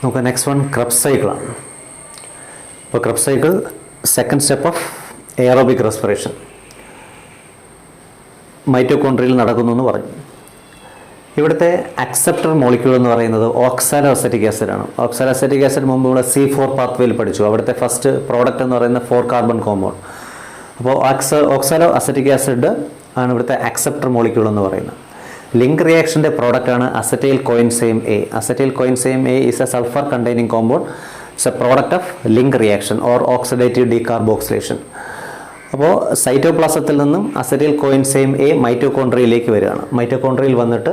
നമുക്ക് next one Krebs സൈക്കിളാണ്. അപ്പോൾ Krebs cycle second step of aerobic respiration മൈറ്റോകോൺട്രിയയിൽ നടക്കുന്നു എന്ന് പറഞ്ഞു. ഇവിടുത്തെ അക്സെപ്റ്റർ മോളിക്യൂൾ എന്ന് പറയുന്നത് ഓക്സാലോ അസറ്റിക് ആസിഡാണ്. ഓക്സാലോ അസറ്റിക് ആസിഡ് മുമ്പ് ഇവിടെ C4 പാത്വേയിൽ പഠിച്ചു. അവിടുത്തെ ഫസ്റ്റ് പ്രോഡക്റ്റ് എന്ന് പറയുന്നത് 4 കാർബൺ കോമ്പൗണ്ട്. അപ്പോൾ ഓക്സാലോ അസറ്റിക് ആസിഡ് ആണ് ഇവിടുത്തെ അക്സെപ്റ്റർ മോളിക്യൂൾ എന്ന് പറയുന്നത്. ലിങ്ക് റിയാക്ഷൻ്റെ പ്രോഡക്റ്റാണ് acetyl coenzyme A. Acetyl coenzyme A is A sulphur containing compound. It's A product of link reaction or oxidative decarboxylation. അപ്പോൾ സൈറ്റോപ്ലാസത്തിൽ നിന്നും അസറ്റൈൽ കോയിൻസൈം എ മൈറ്റോകോൺട്രിയയിലേക്ക് വരികയാണ്. മൈറ്റോകോൺട്രിയയിൽ വന്നിട്ട്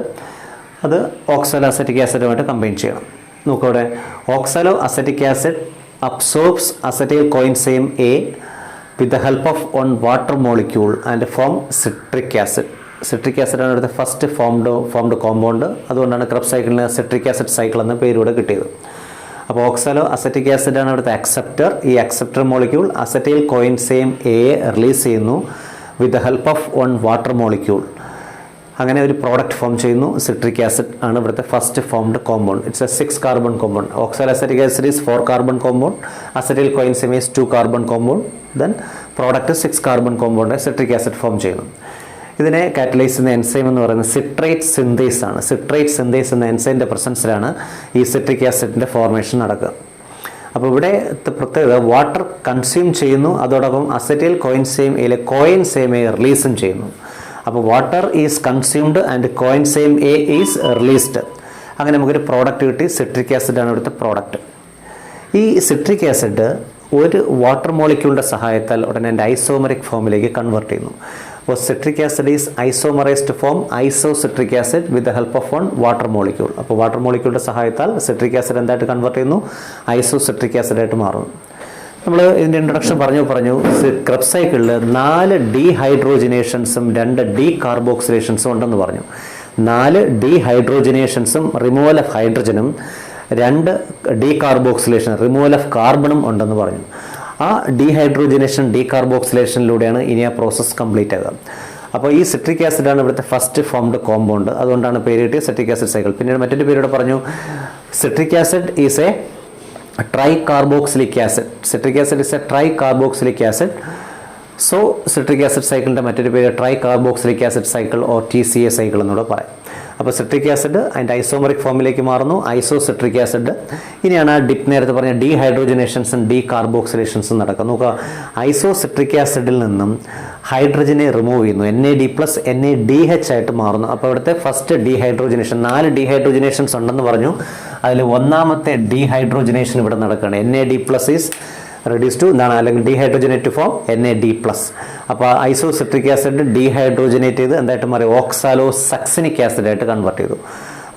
അത് ഓക്സാലോ അസറ്റിക് ആസിഡുമായിട്ട് കമ്പൈൻ ചെയ്യണം. നോക്കവിടെ oxaloacetic acid absorbs acetyl coenzyme A with the help of one water molecule and form citric acid. Citric ആസിഡാണ് ഇവിടുത്തെ ഫസ്റ്റ് ഫോംഡ് കോമ്പൗണ്ട്. അതുകൊണ്ടാണ് ക്രെബ്സ് സൈക്കിളിന് സിട്രിക് ആസിഡ് സൈക്കിൾ എന്ന പേരൂടെ കിട്ടിയത്. അപ്പോൾ ഓക്സാലോ അസറ്റിക് ആസിഡാണ് ഇവിടുത്തെ അക്സെപ്റ്റർ. ഈ acceptor molecule acetyl coenzyme A release ചെയ്യുന്നു with the help of one water molecule. അങ്ങനെ ഒരു പ്രോഡക്റ്റ് ഫോം ചെയ്യുന്നു. സിട്രിക് ആസിഡ് ആണ് ഇവിടുത്തെ first formed compound. It's a 6 carbon compound. Oxaloacetic acid is 4 carbon compound. Acetyl coenzyme is 2 carbon compound. Then product 6 carbon compound citric acid form ചെയ്യുന്നു. ഇതിനെ catalyse ചെയ്യുന്ന enzyme എന്ന് പറയുന്നത് citrate synthase ആണ്. Citrate synthase എന്ന എൻസൈമിൻ്റെ പ്രസൻസിലാണ് ഈ citric ആസിഡിൻ്റെ formation നടക്കുക. അപ്പോൾ ഇവിടെ പ്രത്യേകത വാട്ടർ കൺസ്യൂം ചെയ്യുന്നു, അതോടൊപ്പം അസറ്റൈൽ കോയിൻസൈം എയിലെ കോയിൻസൈം എ റിലീസും ചെയ്യുന്നു. അപ്പോൾ water is consumed and coenzyme A is released. അങ്ങനെ നമുക്കൊരു പ്രോഡക്റ്റ് കിട്ടി. സിട്രിക് ആസിഡാണ് ഇവിടുത്തെ പ്രോഡക്റ്റ്. ഈ സിട്രിക് ആസിഡ് ഒരു വാട്ടർ മോളിക്യൂളിൻ്റെ സഹായത്താൽ ഉടനെ എൻ്റെ ഐസോമറിക് ഫോമിലേക്ക് കൺവേർട്ട് ചെയ്യുന്നു. അപ്പോൾ citric acid is isomerised form isocitric acid with the help of one water molecule. അപ്പോൾ വാട്ടർ മോളിക്യൂളിൻ്റെ സഹായത്താൽ സിട്രിക് ആസിഡ് എന്തായിട്ട് കൺവേർട്ട് ചെയ്യുന്നു? ഐസോസിട്രിക് ആസിഡായിട്ട് മാറുന്നു. നമ്മൾ ഇതിൻ്റെ ഇൻട്രൊഡക്ഷൻ പറഞ്ഞു ക്രെബ്സ് സൈക്കിളിൽ 4 ഡീഹൈഡ്രോജിനേഷൻസും 2 ഡീകാർബോക്സിലേഷൻസും ഉണ്ടെന്ന് പറഞ്ഞു. 4 ഡീഹൈഡ്രോജിനേഷൻസും റിമൂവൽ ഓഫ് ഹൈഡ്രജനും 2 ഡീകാർബോക്സിലേഷൻ റിമൂവൽ ഓഫ് കാർബണും ഉണ്ടെന്ന് പറഞ്ഞു. ആ ഡീഹൈഡ്രോജിനേഷൻ ഡീകാർബോക്സിലേഷനിലൂടെയാണ് ഇനി ആ പ്രോസസ്സ് കംപ്ലീറ്റ് ആകുക. അപ്പോൾ ഈ സിട്രിക് ആസിഡാണ് ഇവിടുത്തെ ഫസ്റ്റ് ഫോംഡ് കോമ്പൗണ്ട്. അതുകൊണ്ടാണ് പേര് കിട്ടിയ സിട്രിക് ആസിഡ് സൈക്കിൾ. പിന്നീട് മറ്റൊരു പേരോട് പറഞ്ഞു citric acid is a tricarboxylic acid. Citric acid is a tricarboxylic acid. So citric acid സൈക്കിളിൻ്റെ മറ്റൊരു പേര് tricarboxylic acid cycle or TCA cycle എന്നൂടെ പറയാം. അപ്പോൾ സിട്രിക് ആസിഡ് അതിൻ്റെ ഐസോമറിക് ഫോമിലേക്ക് മാറുന്നു, ഐസോസിട്രിക് ആസിഡ്. ഇനിയാണ് നേരത്തെ പറഞ്ഞ ഡീഹൈഡ്രോജനേഷൻസും ഡീകാർബോക്സിലേഷൻസും നടക്കുക. നോക്കുക, ഐസോസിട്രിക് ആസിഡിൽ നിന്നും ഹൈഡ്രജനെ റിമൂവ് ചെയ്യുന്നു, NAD+ NADH ആയിട്ട് മാറുന്നു. അപ്പോൾ ഇവിടുത്തെ ഫസ്റ്റ് ഡീഹൈഡ്രോജനേഷൻ 4 ഡീഹൈഡ്രോജനേഷൻസ് ഉണ്ടെന്ന് പറഞ്ഞു. അതിൽ ഒന്നാമത്തെ ഡീഹൈഡ്രോജനേഷൻ ഇവിടെ നടക്കുകയാണ്. NAD+ ഈസ് റെഡ്യൂസ് ടു എന്താണ്, അല്ലെങ്കിൽ ഡീഹൈഡ്രോജനേറ്റ് ഫോം NAD+. അപ്പോൾ ഐസോസിട്രിക് ആസിഡ് ഡീഹൈഡ്രോജനേറ്റ് ചെയ്ത് എന്തായിട്ട് മാറി? ഓക്സാലോ സക്സിനിക് ആസിഡായിട്ട് കൺവേർട്ട് ചെയ്തു.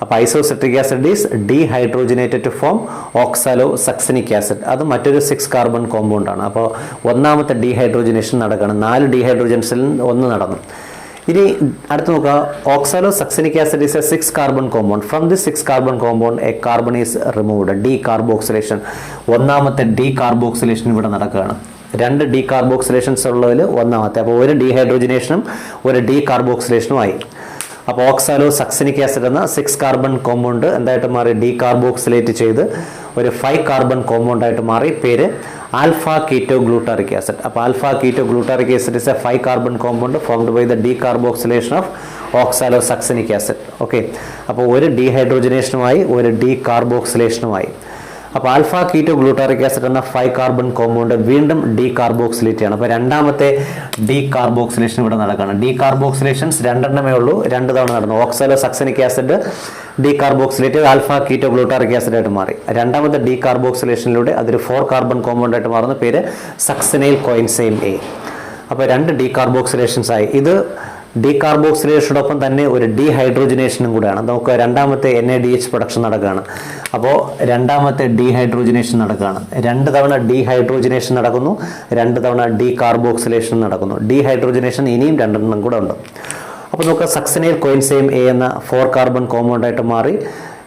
അപ്പോൾ isocitric acid is dehydrogenated to form oxalo succinic acid. അത് മറ്റൊരു 6 കാർബൺ കോമ്പൗണ്ടാണ്. അപ്പോൾ ഒന്നാമത്തെ ഡീഹൈഡ്രോജനേഷൻ നടക്കുകയാണ്. 4 ഡീഹൈഡ്രോജൻസിൽ 1 നടന്നു. ഇനി അടുത്ത് നോക്കുക, oxalo succinic acid is A 6 carbon compound. From this 6 carbon compound A carbon is removed. Decarboxylation, ഒന്നാമത്തെ ഡീകാർബോക്സിലേഷൻ ഇവിടെ നടക്കുകയാണ്. 2 ഡീകാർബോക്സിലേഷൻസ് ഉള്ളതിൽ ഒന്നാമത്തെ. അപ്പോൾ ഒരു ഡീഹൈഡ്രോജനേഷനും ഒരു ഡീകാർബോക്സിലേഷനും ആയി. അപ്പോൾ ഓക്സാലോ സക്സിനിക് ആസിഡ് എന്ന 6 കാർബൺ കോമ്പൗണ്ട് എന്തായിട്ട് മാറി? ഡീകാർബോക്സിലേറ്റ് ചെയ്ത് ഒരു 5 കാർബൺ കോമ്പൗണ്ടായിട്ട് മാറി. പേര് ആൽഫ കീറ്റോ ഗ്ലൂട്ടാറിക് ആസിഡ്. അപ്പോൾ alpha keto glutaric acid is a 5 carbon compound formed by the decarboxylation of oxalo succinic acid. Okay, അപ്പോൾ ഒരു ഡീഹൈഡ്രോജനേഷനുമായി ഒരു ഡീകാർബോക്സിലേഷനുമായി. അപ്പോൾ ആൽഫ കീറ്റോ ഗ്ലൂട്ടാറിക് ആസിഡ് എന്ന 5 കാർബൺ കോമ്പൗണ്ട് വീണ്ടും ഡീകാർബോക്സിലേറ്റ് ആണ്. അപ്പോൾ രണ്ടാമത്തെ ഡീകാർബോക്സിലേഷൻ ഇവിടെ നടക്കുകയാണ്. ഡീകാർബോക്സിലേഷൻസ് 2 എണ്ണമേ ഉള്ളൂ, 2 തവണ നടന്നു. Oxalo succinic acid decarboxylate alpha keto glutaric ആസിഡായിട്ട് മാറി. രണ്ടാമത്തെ ഡീകാർബോക്സിലേഷനിലൂടെ അതൊരു 4 കാർബൺ കോമ്പൗണ്ടായിട്ട് മാറുന്ന പേര് സക്സിനൈൽ കോയിൻസൈം എ. അപ്പോൾ 2 ഡീകാർബോക്സിലേഷൻസ് ആയി. ഇത് ഡീകാർബോക്സിലേഷനോടൊപ്പം തന്നെ ഒരു ഡീഹൈഡ്രോജനേഷനും കൂടെയാണ്. നമുക്ക് രണ്ടാമത്തെ NADH പ്രൊഡക്ഷൻ നടക്കുകയാണ്. അപ്പോൾ രണ്ടാമത്തെ ഡീഹൈഡ്രോജനേഷൻ നടക്കുകയാണ്. 2 തവണ ഡീഹൈഡ്രോജനേഷൻ നടക്കുന്നു, 2 തവണ ഡീകാർബോക്സിലേഷൻ നടക്കുന്നു. ഡീഹൈഡ്രോജനേഷൻ ഇനിയും 2 കൂടെ ഉണ്ട്. അപ്പോൾ നമുക്ക് സക്സിനൈൽ കോയിൻസൈം എ എന്ന 4 കാർബൺ കോമ്പൗണ്ടായിട്ട് മാറി.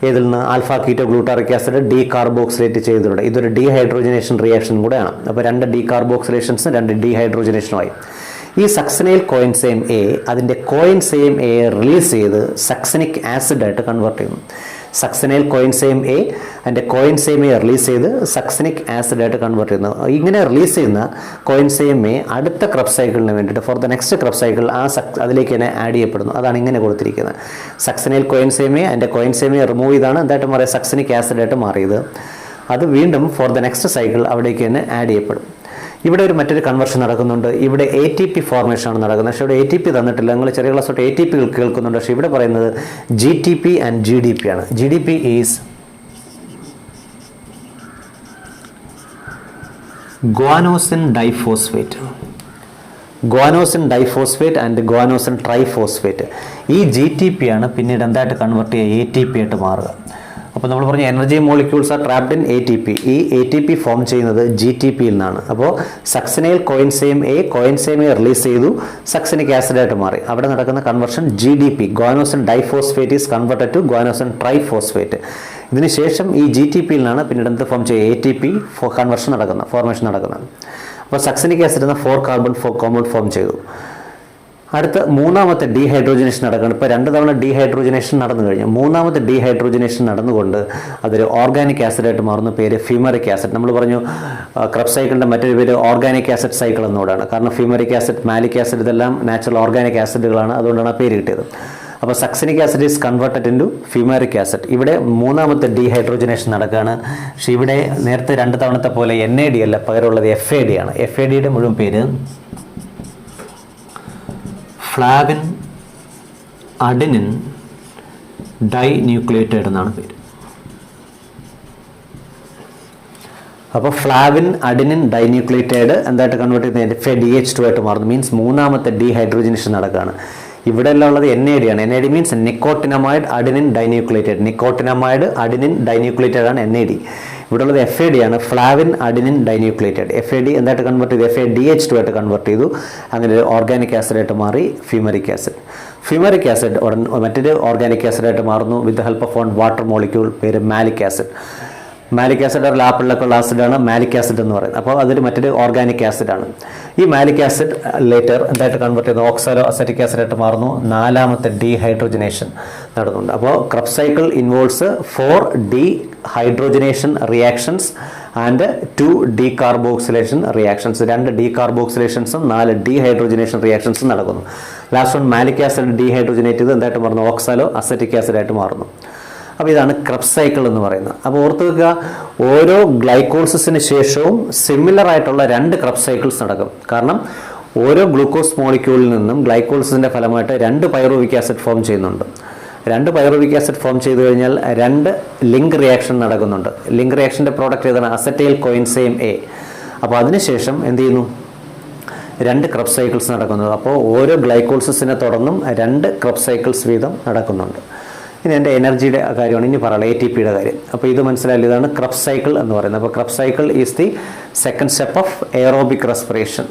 ഇതിൽ നിന്ന് ആൽഫ കീറ്റോ ഗ്ലൂട്ടാറിക് ആസിഡ് ഡീകാർബോക്സിലേറ്റ് ചെയ്തിട്ടുണ്ട്. ഇതൊരു ഡീഹൈഡ്രോജനേഷൻ റിയാക്ഷൻ കൂടെയാണ്. അപ്പോൾ 2 ഡീകാർബോക്സിലേഷൻസും 2 ഡീഹൈഡ്രോജനേഷനുമായി. ഈ സക്സിനൈൽ കോയിൻസൈം എ അതിൻ്റെ കോയിൻസൈം എ റിലീസ് ചെയ്ത് സക്സിനിക് ആസിഡായിട്ട് കൺവേർട്ട് ചെയ്യുന്നു. സക്സിനൈൽ കോയിൻസൈം എ അതിൻ്റെ കോയിൻസൈം എ റിലീസ് ചെയ്ത് സക്സിനിക് ആസിഡായിട്ട് കൺവേർട്ട് ചെയ്യുന്നു. ഇങ്ങനെ റിലീസ് ചെയ്യുന്ന കോയിൻസൈം എ അടുത്ത ക്രബ് സൈക്കിളിന് വേണ്ടിയിട്ട് for the next Krebs cycle അതിലേക്ക് തന്നെ ആഡ് ചെയ്യപ്പെടുന്നു. അതാണ് ഇങ്ങനെ കൊടുത്തിരിക്കുന്നത്. സക്സിനൈൽ കോയിൻസൈം എ അതിൻ്റെ കോയിൻസൈം എ റിമൂവ് ചെയ്താണ് എന്തായിട്ട് മാറിയ സക്സിനിക് ആസിഡായിട്ട് മാറിയത്. അത് വീണ്ടും ഫോർ ദ നെക്സ്റ്റ് സൈക്കിൾ അവിടേക്ക് തന്നെ ആഡ് ചെയ്യപ്പെടും. ഇവിടെ മറ്റൊരു കൺവേർഷൻ നടക്കുന്നുണ്ട്. ഇവിടെ ATP ഫോർമേഷൻ ആണ് നടക്കുന്നത്. പക്ഷേ ഇവിടെ ATP തന്നിട്ടില്ല. നിങ്ങൾ ചെറിയ ക്ലാസ് തൊട്ട് ATP കേൾക്കുന്നുണ്ട്. പക്ഷേ ഇവിടെ പറയുന്നത് GTP ആൻഡ് GDP ആണ്. GDP is guanosine diphosphate. Guanosine diphosphate and guanosine triphosphate. ഈ GTP ആണ് പിന്നീട് എന്തായിട്ട് കൺവേർട്ട് ചെയ്യുക ATP ആയിട്ട് മാറുക. അപ്പോൾ നമ്മൾ പറഞ്ഞ energy molecules are trapped in ATP. ഈ ATP ഫോം ചെയ്യുന്നത് GTPയിൽ നിന്നാണ്. അപ്പോൾ സക്സിനൈൽ കോയിൻസൈം എ റിലീസ് ചെയ്തു സക്സിനിക് ആസിഡായിട്ട് മാറി. അവിടെ നടക്കുന്ന conversion GDP guanosine diphosphate is converted to guanosine triphosphate. ഇതിനുശേഷം ഈ GTPയിൽ നിന്നാണ് പിന്നീട് എന്ത് ഫോം ചെയ്യുക ATP ഫോർമേഷൻ നടക്കുന്നത്. അപ്പോൾ സക്സിനിക് ആസിഡ് എന്ന 4 കാർബൺ കോമ്പൗണ്ട് ഫോം ചെയ്തു. അടുത്ത മൂന്നാമത്തെ ഡീഹൈഡ്രോജനേഷൻ നടക്കുകയാണ്. ഇപ്പോൾ 2 തവണ ഡീഹൈഡ്രോജനേഷൻ നടന്നു കഴിഞ്ഞു. മൂന്നാമത്തെ ഡീഹൈഡ്രോജനേഷൻ നടന്നുകൊണ്ട് അതൊരു ഓർഗാനിക് ആസിഡായിട്ട് മാറുന്ന പേര് ഫ്യൂമറിക് ആസിഡ്. നമ്മൾ പറഞ്ഞു ക്രബ് സൈക്കിളിൻ്റെ മറ്റൊരു പേര് ഓർഗാനിക് ആസിഡ് സൈക്കിൾ എന്നോടാണ്. കാരണം ഫ്യൂമറിക് ആസിഡ്, മാലിക് ആസിഡ് ഇതെല്ലാം നാച്ചുറൽ ഓർഗാനിക് ആസിഡുകളാണ്. അതുകൊണ്ടാണ് ആ പേര് കിട്ടിയത്. അപ്പോൾ succinic acid is converted into fumaric acid. ഇവിടെ മൂന്നാമത്തെ ഡീഹൈഡ്രോജനേഷൻ നടക്കുകയാണ്. പക്ഷേ ഇവിടെ നേരത്തെ 2 തവണത്തെ പോലെ NAD അല്ല, പകരമുള്ളത് FAD ആണ്. FADയുടെ മുഴുവൻ പേര് ഫ്ലാവിൻ അഡിനിൻ ഡൈന്യൂക്ലിയേറ്റഡ് എന്നാണ് പേര്. അപ്പോൾ ഫ്ലാവിൻ അഡിനിൻ ഡൈന്യൂക്ലിയേറ്റഡ് എന്തായിട്ട് കൺവേർട്ട് ചെയ്യുന്നത് FADH2 ആയിട്ട് മാറുന്നു. മീൻസ് മൂന്നാമത്തെ ഡീഹൈഡ്രോജനേഷൻ നടക്കുകയാണ്. ഇവിടെ എല്ലാം ഉള്ളത് NAD ആണ്. NAD means nicotinamide adenine dinucleated. Nicotinamide adenine dinucleated ആണ് NAD. ഇവിടെ ഉള്ളത് FAD ആണ്, ഫ്ലാവിൻ അഡിനിൻ ഡൈന്യൂക്ലിയേറ്റഡ്. FAD എന്തായിട്ട് കൺവേർട്ട് ചെയ്തു? FADH2 ആയിട്ട് കൺവേർട്ട് ചെയ്തു. അങ്ങനെ ഒരു ഓർഗാനിക് ആസിഡായിട്ട് മാറി ഫ്യൂമറിക് ആസിഡ്. ഫ്യൂമറിക് ആസിഡ് മറ്റൊരു ഓർഗാനിക് ആസിഡായിട്ട് മാറുന്നു വിത്ത് the help of one water molecule, പേര് മാലിക് ആസിഡ്. മാലിക് ആസിഡ് ഒരു ആപ്പിളിലൊക്കെ ഉള്ള ആസിഡാണ് മാലിക് ആസിഡ് എന്ന് പറയുന്നത്. അപ്പോൾ അതൊരു മറ്റൊരു ഓർഗാനിക് ആസിഡാണ്. ഈ മാലിക് ആസിഡ് ലേറ്റർ എന്തായിട്ട് കൺവേർട്ട് ചെയ്യുന്നത് ഓക്സാലോ അസറ്റിക് ആസിഡായിട്ട് മാറുന്നു. 4ാമത്തെ ഡീഹൈഡ്രോജനേഷൻ നടക്കുന്നുണ്ട്. അപ്പോൾ Krebs cycle involves 4 dehydrogenation reactions and 2 decarboxylation reactions. 2 ഡീകാർബോക്സിലേഷൻസും 4 ഡീഹൈഡ്രോജനേഷൻ റിയാക്ഷൻസും നടക്കുന്നു. Last one malic acid dehydrogenate ചെയ്ത് എന്തായിട്ട് മാറുന്നു? ഓക്സാലോ അസറ്റിക് ആസിഡായിട്ട് മാറുന്നു. അപ്പോൾ ഇതാണ് ക്രബ് സൈക്കിൾ എന്ന് പറയുന്നത്. അപ്പോൾ ഓർത്ത് വെക്കുക, ഓരോ ഗ്ലൈക്കോളിസിന് ശേഷവും സിമിലർ ആയിട്ടുള്ള 2 ക്രബ് സൈക്കിൾസ് നടക്കും. കാരണം ഓരോ ഗ്ലൂക്കോസ് മോളിക്യൂളിൽ നിന്നും ഗ്ലൈക്കോളിസിൻ്റെ ഫലമായിട്ട് 2 പൈറുവിക് ആസിഡ് ഫോം ചെയ്യുന്നുണ്ട്. 2 പൈറുവിക് ആസിഡ് ഫോം ചെയ്തു കഴിഞ്ഞാൽ 2 ലിങ്ക് റിയാക്ഷൻ നടക്കുന്നുണ്ട്. ലിങ്ക് റിയാക്ഷൻ്റെ പ്രോഡക്റ്റ് ഏതാണ്? Acetyl coenzyme A. അപ്പോൾ അതിനുശേഷം എന്ത് ചെയ്യുന്നു? 2 ക്രബ് സൈക്കിൾസ് നടക്കുന്നത്. അപ്പോൾ ഓരോ ഗ്ലൈക്കോളിസിനെ തുടർന്നും 2 ക്രബ് സൈക്കിൾസ് വീതം നടക്കുന്നുണ്ട്. ഇനി എൻ്റെ എനർജിയുടെ കാര്യമാണ് ഇനി പറയാം, ATPയുടെ കാര്യം. അപ്പോൾ ഇത് മനസ്സിലായില്ല, ഇതാണ് ക്രബ് സൈക്കിൾ എന്ന് പറയുന്നത്. അപ്പോൾ Krebs cycle is the second step of aerobic respiration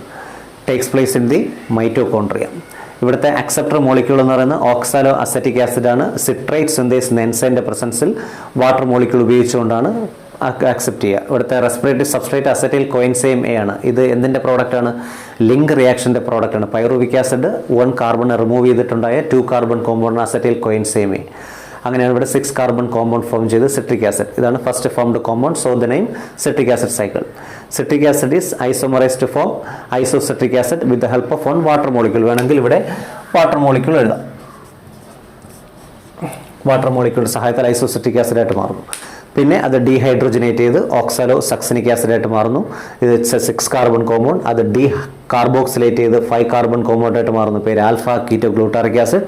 takes place in the mitochondria. ഇവിടുത്തെ അക്സെപ്റ്റർ മോളിക്യൂൾ എന്ന് പറയുന്നത് ഓക്സാലോ അസറ്റിക് ആസിഡാണ്. സിട്രേറ്റ് സിന്തേസ് എൻസൈമിൻ്റെ പ്രസൻസിൽ വാട്ടർ മോളിക്യൂൾ ഉപയോഗിച്ചുകൊണ്ടാണ് അക്സെപ്റ്റ് ചെയ്യുക. ഇവിടുത്തെ respiratory substrate acetyl coenzyme A ആണ്. ഇത് എന്തിൻ്റെ പ്രോഡക്റ്റാണ്? ലിങ്ക് റിയാക്ഷൻ്റെ പ്രോഡക്റ്റാണ്. പൈറുവിക് ആസിഡ് 1 കാർബൺ റിമൂവ് ചെയ്തിട്ടുണ്ടായ 2 carbon compound acetyl coenzyme A. അങ്ങനെയാണ് ഇവിടെ 6 കാർബൺ കോമ്പൗണ്ട് ഫോം ചെയ്ത് സിട്രിക് ആസിഡ്. ഇതാണ് first formed compound. So the name citric acid cycle. Citric acid is isomerise to form isocitric acid with the help of 1 water molecule. വേണമെങ്കിൽ ഇവിടെ water molecule എഴുതാം. വാട്ടർ മോളിക്യൂളിൻ്റെ സഹായത്താൽ ഐസോസിട്രിക് ആസിഡായിട്ട് മാറുന്നു. പിന്നെ അത് ഡീഹൈഡ്രോജനേറ്റ് ചെയ്ത് ഓക്സാലോ സക്സിനിക് ആസിഡായിട്ട് മാറുന്നു. ഇത് 6 കാർബൺ കോമ്പൗണ്ട്. അത് ഡീകാർബോക്സിലേറ്റ് ചെയ്ത് 5 കാർബൺ കോമ്പൗണ്ടായിട്ട് മാറുന്നു. പേര് ആൽഫ കീറ്റോ ഗ്ലൂട്ടാറിക് ആസിഡ്.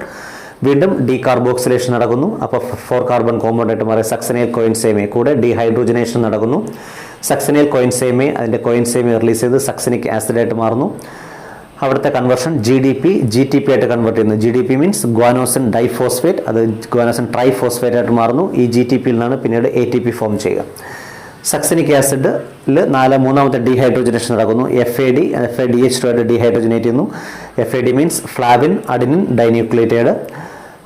വീണ്ടും ഡീകാർബോക്സിലേഷൻ നടക്കുന്നു. അപ്പോൾ 4 കാർബൺ കോമ്പൗണ്ടായിട്ട് മാറി സക്സിനൈൽ കോയിൻസൈം എ. കൂടെ ഡീഹൈഡ്രോജനേഷൻ നടക്കുന്നു. സക്സിനൈൽ കോയിൻസൈം എ അതിൻ്റെ കോയിൻസൈം റിലീസ് ചെയ്ത് സക്സിനിക് ആസിഡായിട്ട് മാറുന്നു. അവിടുത്തെ കൺവേർഷൻ GTP ആയിട്ട് കൺവേർട്ട് ചെയ്യുന്നു. GDP means guanosine diphosphate. അത് ഗുവാനോസിൻ ട്രൈഫോസ്ഫേറ്റ് ആയിട്ട് മാറുന്നു. ഈ GTPയിൽ നിന്നാണ് പിന്നീട് ATP ഫോം ചെയ്യുക. സക്സിനിക് ആസിഡിൽ 3ാമത്തെ ഡീഹൈഡ്രോജനേഷൻ നടക്കുന്നു. FADH2 ആയിട്ട് ഡീഹൈഡ്രോജനേറ്റ് ചെയ്യുന്നു. FAD means flavin adenine dinucleotide.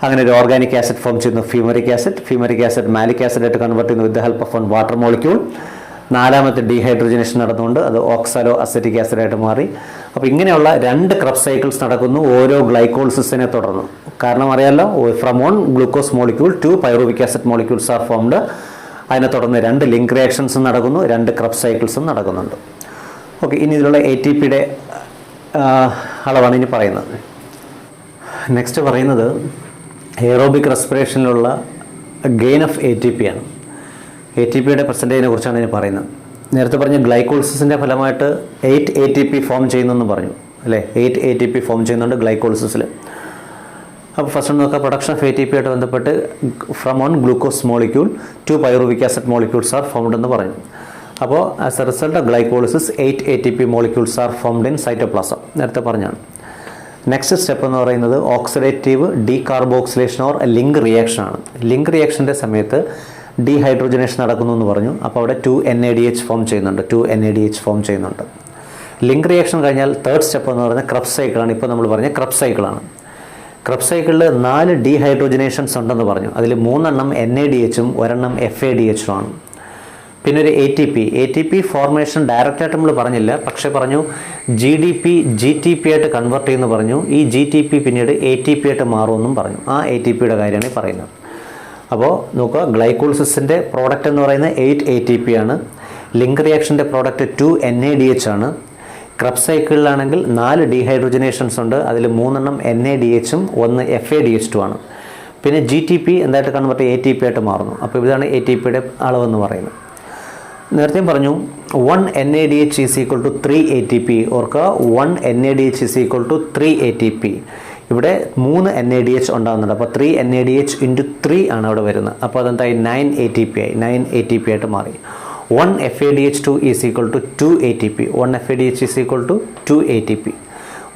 അങ്ങനെ ഒരു ഓർഗാനിക് ആസിഡ് ഫോം ചെയ്യുന്നു, fumaric acid. Fumaric acid malic ആസിഡായിട്ട് കൺവേർട്ട് ചെയ്യുന്നു with the help of 1 water molecule. 4ാമത്തെ ഡീഹൈഡ്രോജനേഷൻ നടന്നുകൊണ്ട് അത് ഓക്സാലോ അസറ്റിക് ആസിഡായിട്ട് മാറി. അപ്പോൾ ഇങ്ങനെയുള്ള 2 ക്രബ് സൈക്കിൾസ് നടക്കുന്നു ഓരോ ഗ്ലൈക്കോളിസിസിനെ തുടർന്ന്. കാരണം അറിയാമല്ലോ, from 1 glucose molecule 2 pyruvic acid molecules are formed. അതിനെ തുടർന്ന് 2 ലിങ്ക് റിയാക്ഷൻസും നടക്കുന്നു, 2 ക്രബ് സൈക്കിൾസും നടക്കുന്നുണ്ട്. ഓക്കെ, ഇനി ഇതിലുള്ള ATPയുടെ അളവാണ് ഇനി പറയുന്നത്. നെക്സ്റ്റ് പറയുന്നത് എയറോബിക് റെസ്പിറേഷനിലുള്ള ഗെയിൻ ഓഫ് ATP ആണ്. ATPയുടെ പെർസെൻറ്റേജിനെ കുറിച്ചാണ് ഇനി പറയുന്നത്. നേരത്തെ പറഞ്ഞ ഗ്ലൈക്കോളിസിസിൻ്റെ ഫലമായിട്ട് 8 ATP ഫോം ചെയ്യുന്നെന്ന് പറഞ്ഞു അല്ലേ. 8 ATP ഫോം ചെയ്യുന്നുണ്ട് ഗ്ലൈക്കോളിസിസിൽ. അപ്പോൾ ഫസ്റ്റ് നോക്കുക, പ്രൊഡക്ഷൻ ഓഫ് ATP ആയിട്ട് ബന്ധപ്പെട്ട് from 1 glucose molecule 2 pyruvic acid molecules are formed എന്ന് പറഞ്ഞു. അപ്പോൾ as A result of glycolysis 8 ATP molecules are formed in cytoplasm. നേരത്തെ പറഞ്ഞാണ്. നെക്സ്റ്റ് സ്റ്റെപ്പ് എന്ന് പറയുന്നത് oxidative decarboxylation or link reaction ആണ്. ലിങ്ക് റിയാക്ഷൻ്റെ സമയത്ത് ഡീഹൈഡ്രോജനേഷൻ നടക്കുന്നു എന്ന് പറഞ്ഞു. അപ്പോൾ അവിടെ 2 NADH ഫോം ചെയ്യുന്നുണ്ട്. 2 NADH ഫോം ചെയ്യുന്നുണ്ട്. ലിങ്ക് റിയാക്ഷൻ കഴിഞ്ഞാൽ തേർഡ് സ്റ്റെപ്പ് എന്ന് പറയുന്നത് ക്രബ് സൈക്കിളാണ്. ഇപ്പോൾ നമ്മൾ പറഞ്ഞ ക്രബ് സൈക്കിളാണ്. ക്രബ് സൈക്കിളിൽ 4 ഡീഹൈഡ്രോജനേഷൻസ് ഉണ്ടെന്ന് പറഞ്ഞു. അതിൽ 3 NADHും 1 FADHും ആണ്. പിന്നെ ഒരു ATP ഫോർമേഷൻ ഡയറക്റ്റായിട്ട് നമ്മൾ പറഞ്ഞില്ല, പക്ഷേ പറഞ്ഞു GTP ആയിട്ട് കൺവേർട്ട് ചെയ്യുമെന്ന് പറഞ്ഞു. ഈ GTP പിന്നീട് ATP ആയിട്ട് മാറുമെന്നും പറഞ്ഞു. ആ ATPയുടെ കാര്യമാണ് പറയുന്നത്. അപ്പോൾ നോക്കുക, ഗ്ലൈക്കോളിസിസിൻ്റെ പ്രോഡക്റ്റ് എന്ന് പറയുന്നത് 8 ATP ആണ്. ലിങ്ക് റിയാക്ഷൻ്റെ പ്രോഡക്റ്റ് 2 NADH ആണ്. ക്രബ് സൈക്കിളിലാണെങ്കിൽ 4 ഡീഹൈഡ്രോജനേഷൻസ് ഉണ്ട്. അതിൽ 3 NADHും 1 FADH2 ആണ്. പിന്നെ GTP എന്തായിട്ട് കൺവേർട്ട് ATP ആയിട്ട് മാറുന്നു. അപ്പോൾ ഇതാണ് ATPയുടെ അളവെന്ന് പറയുന്നത്. നേരത്തെയും പറഞ്ഞു 1 NADH is equal to 3 ATP. ഓർക്കുക, 1 NADH is equal to 3 ATP. ഇവിടെ 3 NADH ഉണ്ടാകുന്നുണ്ട്. അപ്പോൾ 3 NADH ഇൻറ്റു 3 ആണ് അവിടെ വരുന്നത്. അപ്പോൾ അതെന്തായി 9 ATP ആയി. 9 ATP ആയിട്ട് മാറി. 1 FADH2 is equal to 2 ATP. 1 FADH is equal to 2 ATP.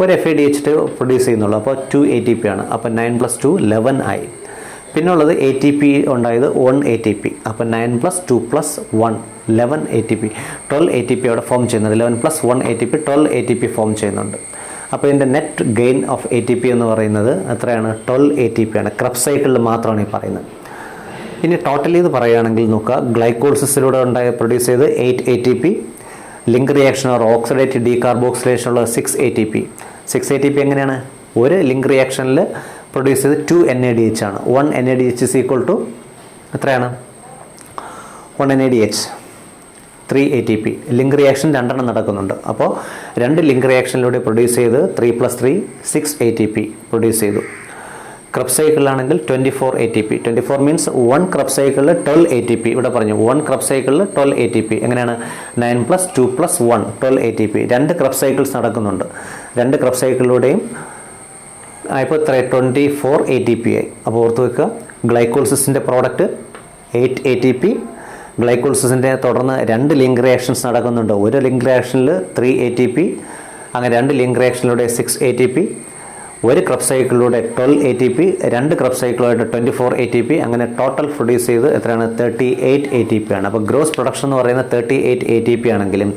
ഒരു FADH പ്രൊഡ്യൂസ് ചെയ്യുന്നുള്ളൂ. അപ്പോൾ 2 ATP ആണ്. അപ്പോൾ 9 + 2 11 ആയി. പിന്നുള്ളത് ATP ഉണ്ടായത് 1 ATP. അപ്പോൾ 9 + 2 + 1 11 ATP. 12 ATP അവിടെ ഫോം ചെയ്യുന്നുണ്ട്. 11 + 1 ATP 12 ATP ഫോം ചെയ്യുന്നുണ്ട്. അപ്പോൾ ഇതിൻ്റെ നെറ്റ് ഗെയിൻ ഓഫ് ATP എന്ന് പറയുന്നത് എത്രയാണ്? 12 ATP ആണ്. ക്രബ് സൈക്കിളിൽ മാത്രമാണ് ഈ പറയുന്നത്. ഇനി ടോട്ടലി ഇത് പറയുകയാണെങ്കിൽ നോക്കുക, ഗ്ലൈക്കോളിസിസിലൂടെ പ്രൊഡ്യൂസ് ചെയ്ത് 8 ATP, link reaction or oxidative ഡീകാർബോക്സിലേഷനുള്ള 6 ATP. 6 ATP എങ്ങനെയാണ്? ഒരു ലിങ്ക് റിയാക്ഷനിൽ പ്രൊഡ്യൂസ് ചെയ്ത് 2 NADH ആണ്. 1 NADH ഈസ് ഈക്വൽ ടു എത്രയാണ്? 1 NADH 3 ATP. ലിങ്ക് റിയാക്ഷൻ 2 നടക്കുന്നുണ്ട്. അപ്പോൾ 2 ലിങ്ക് റിയാക്ഷനിലൂടെ പ്രൊഡ്യൂസ് ചെയ്ത് 3 + 3 6 ATP പ്രൊഡ്യൂസ് ചെയ്തു. ക്രബ് സൈക്കിളിലാണെങ്കിൽ 24 ATP. 24 മീൻസ് 1 ക്രബ് സൈക്കിളിൽ 12 ATP. ഇവിടെ പറഞ്ഞു 1 ക്രബ് സൈക്കിളിൽ 12 ATP. എങ്ങനെയാണ്? 9 + 2 + 1 12 ATP. 2 ക്രബ് സൈക്കിൾസ് നടക്കുന്നുണ്ട്. 2 ക്രബ് സൈക്കിളിലൂടെയും ഇപ്പോൾ 24 ATP ആയി. അപ്പോൾ ഓർത്ത് വെക്കുക, ഗ്ലൈക്കോളിസിസിൻ്റെ പ്രോഡക്റ്റ് 8 ATP. ഗ്ലൈക്കോളിസിസിൻ്റെ തുടർന്ന് 2 ലിങ്ക് റിയാക്ഷൻസ് നടക്കുന്നുണ്ട്. ഒരു ലിങ്ക് റിയാക്ഷനിൽ 3 ATP, അങ്ങനെ 2 ലിങ്ക് റിയാക്ഷനിലൂടെ 6 ATP, ഒരു ക്രബ് സൈക്കിളിലൂടെ 12 ATP, 2 ക്രബ് സൈക്കിളുമായിട്ട് 24 ATP, അങ്ങനെ ടോട്ടൽ പ്രൊഡ്യൂസ് ചെയ്ത് എത്രയാണ്? 38 ATP ആണ്. അപ്പോൾ ഗ്രോസ് പ്രൊഡക്ഷൻ എന്ന് പറയുന്നത് 38 ATP ആണെങ്കിലും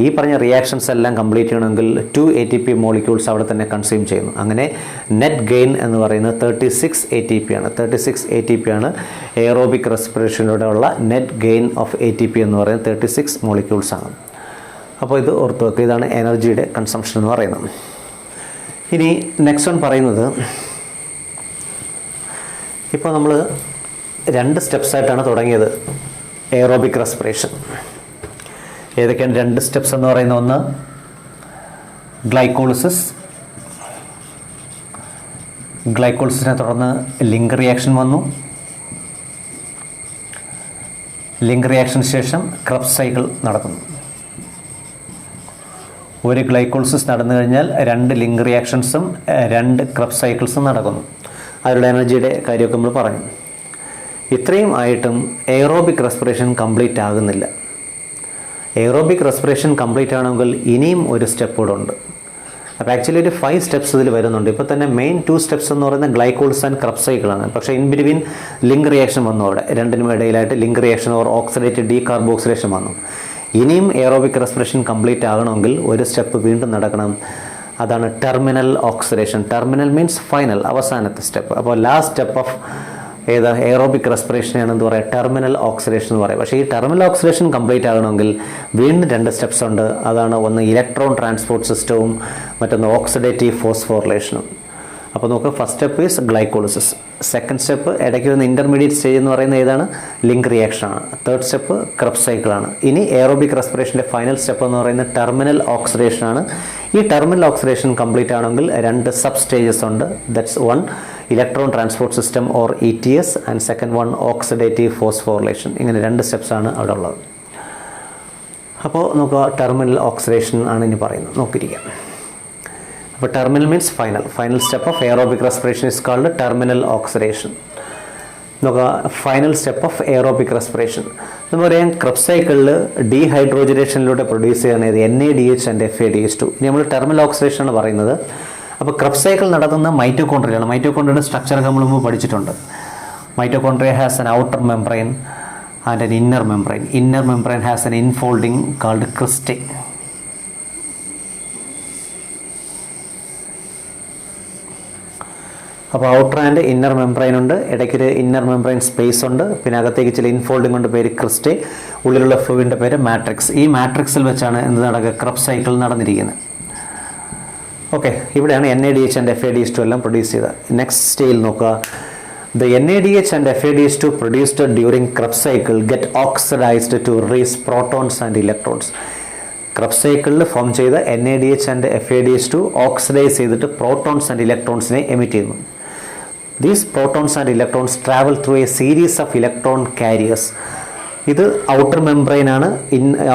ഈ പറഞ്ഞ റിയാക്ഷൻസ് എല്ലാം കംപ്ലീറ്റ് ചെയ്യണമെങ്കിൽ 2 ATP മോളിക്യൂൾസ് അവിടെ തന്നെ കൺസ്യൂം ചെയ്യുന്നു. അങ്ങനെ നെറ്റ് ഗെയിൻ എന്ന് പറയുന്നത് 36 ATP ആണ്. 36 ATP ആണ് എയറോബിക് റെസ്പിറേഷനിലൂടെ ഉള്ള നെറ്റ് ഗെയിൻ ഓഫ് ATP എന്ന് പറയുന്നത് 36 മോളിക്യൂൾസ് ആണ്. അപ്പോൾ ഇത് ഓർത്ത് വെക്കുക, ഇതാണ് എനർജിയുടെ കൺസംഷൻ എന്ന് പറയുന്നത്. ഇനി നെക്സ്റ്റ് വൺ പറയുന്നത്, ഇപ്പോൾ നമ്മൾ 2 സ്റ്റെപ്സായിട്ടാണ് തുടങ്ങിയത് എയറോബിക് റെസ്പിറേഷൻ. ഏതൊക്കെയാണ് 2 സ്റ്റെപ്സ് എന്ന് പറയുന്ന? ഒന്ന് ഗ്ലൈക്കോളിസിസിനെ തുടർന്ന് ലിങ്ക് റിയാക്ഷൻ വന്നു. ലിങ്ക് റിയാക്ഷന് ശേഷം ക്രബ് സൈക്കിൾ നടക്കുന്നു. ഒരു ഗ്ലൈക്കോളിസിസ് നടന്നു കഴിഞ്ഞാൽ 2 ലിങ്ക് റിയാക്ഷൻസും 2 ക്രബ് സൈക്കിൾസും നടക്കുന്നു. അവരുടെ എനർജിയുടെ കാര്യമൊക്കെ നമ്മൾ പറഞ്ഞു. ഇത്രയും ആയിട്ടും എയറോബിക് റെസ്പിറേഷൻ കംപ്ലീറ്റ് ആകുന്നില്ല. എയറോബിക് റെസ്പിറേഷൻ കംപ്ലീറ്റ് ആണെങ്കിൽ ഇനിയും ഒരു സ്റ്റെപ്പ് കൂടെ ഉണ്ട്. അപ്പോൾ ആക്ച്വലി ഒരു 5 സ്റ്റെപ്സ് ഇതിൽ വരുന്നുണ്ട്. ഇപ്പോൾ തന്നെ മെയിൻ 2 സ്റ്റെപ്സ് എന്ന് പറയുന്നത് ഗ്ലൈക്കോളിസിസ് ആൻഡ് ക്രബ് സൈക്കിളാണ്. പക്ഷേ ഇൻ ബിറ്റ്വീൻ ലിങ്ക് റിയാക്ഷൻ വന്നു. അവിടെ രണ്ടിനും ഇടയിലായിട്ട് link reaction or oxidative decarboxylation വന്നു. ഇനിയും എയറോബിക് റെസ്പിറേഷൻ കംപ്ലീറ്റ് ആകണമെങ്കിൽ ഒരു സ്റ്റെപ്പ് വീണ്ടും നടക്കണം. അതാണ് terminal oxidation. Terminal means final, അവസാനത്തെ സ്റ്റെപ്പ്. അപ്പോൾ ലാസ്റ്റ് സ്റ്റെപ്പ് ഓഫ് ഏത് എയറോബിക് റെസ്പിറേഷനാണ് എന്ത് പറയുക, ടെർമിനൽ ഓക്സിഡേഷൻ എന്ന് പറയുക. പക്ഷേ ഈ ടെർമിനൽ ഓക്സിഡേഷൻ കംപ്ലീറ്റ് ആകണമെങ്കിൽ വീണ്ടും 2 സ്റ്റെപ്സ് ഉണ്ട്. അതാണ് ഒന്ന് ഇലക്ട്രോൺ ട്രാൻസ്പോർട്ട് സിസ്റ്റവും മറ്റൊന്ന് ഓക്സിഡേറ്റീവ് ഫോസ്ഫോറിലേഷനും. അപ്പോൾ നമുക്ക് first step is glycolysis, second step ഇടയ്ക്ക് വരുന്ന ഇൻ്റർമീഡിയറ്റ് സ്റ്റേജ് എന്ന് പറയുന്നത് ഏതാണ്, ലിങ്ക് റിയാക്ഷനാണ്, തേർഡ് സ്റ്റെപ്പ് ക്രബ്സ് സൈക്കിളാണ്. ഇനി എയറോബിക് റെസ്പിറേഷൻ്റെ ഫൈനൽ സ്റ്റെപ്പ് എന്ന് പറയുന്നത് ടെർമിനൽ ഓക്സിഡേഷനാണ്. ഈ ടെർമിനൽ ഓക്സിഡേഷൻ കംപ്ലീറ്റ് ആണെങ്കിൽ 2 സബ് സ്റ്റേജസ് ഉണ്ട്. That's one electron transport system or ETS and second one oxidative phosphorylation. ഇങ്ങനെ 2 സ്റ്റെപ്സാണ് അവിടെ ഉള്ളത്. അപ്പോൾ നമുക്ക് ടെർമിനൽ ഓക്സിഡേഷൻ ആണ് ഇനി പറയുന്നത്, നോക്കിയിരിക്കാം. അപ്പോൾ terminal means final step of aerobic respiration is called terminal oxidation. നോക്കുക, final step of aerobic respiration എന്ന് പറയാൻ ക്രബ്സ് സൈക്കിളിൽ ഡീഹൈഡ്രോജനേഷനിലൂടെ പ്രൊഡ്യൂസ് ചെയ്യുന്നത് NADH ആൻഡ് FADH2. ഇനി നമ്മൾ ടെർമിനൽ ഓക്സിഡേഷൻ ആണ് പറയുന്നത്. അപ്പോൾ ക്രബ്സ് സൈക്കിൾ നടത്തുന്ന മൈറ്റോകോൺട്രിയയാണ്. മൈറ്റോകോൺട്രിയയുടെ സ്ട്രക്ചറൊക്കെ നമ്മൾ മുമ്പ് പഠിച്ചിട്ടുണ്ട്. Mitochondria has an outer membrane and an inner membrane. Inner membrane has an infolding called cristae. അപ്പോൾ ഔട്ടർ ആൻഡ് ഇന്നർ മെംബ്രെയിൻ ഉണ്ട്, ഇടയ്ക്കൊരു ഇന്നർ മെംബ്രെയിൻ സ്പേസ് ഉണ്ട്, പിന്നെ അകത്തേക്ക് ചില ഇൻഫോൾഡിംഗ് കൊണ്ട് പേര് ക്രിസ്റ്റേ, ഉള്ളിലുള്ള ഫ്ലൂയിഡിൻ്റെ പേര് മാട്രിക്സ്. ഈ മാട്രിക്സിൽ വെച്ചാണ് എന്ത് നടക്കുക, ക്രബ്സ് സൈക്കിൾ നടന്നിരിക്കുന്നത്. ഓക്കെ, ഇവിടെയാണ് NADH ആൻഡ് FADH2 എല്ലാം പ്രൊഡ്യൂസ് ചെയ്തത്. നെക്സ്റ്റ് സ്റ്റേജിൽ നോക്കുക, the NADH and FADH2 produced during Krebs cycle get oxidized to release protons and electrons. Krebs സൈക്കിളിൽ ഫോം ചെയ്ത NADH ആൻഡ് FADH2 ഓക്സിഡൈസ് ചെയ്തിട്ട് പ്രോട്ടോൺസ് ആൻഡ് ഇലക്ട്രോൺസിനെ എമിറ്റ് ചെയ്യുന്നു. These protons and electrons travel through a series of electron carriers. ഇത് outer മെംബ്രെയിനാണ്,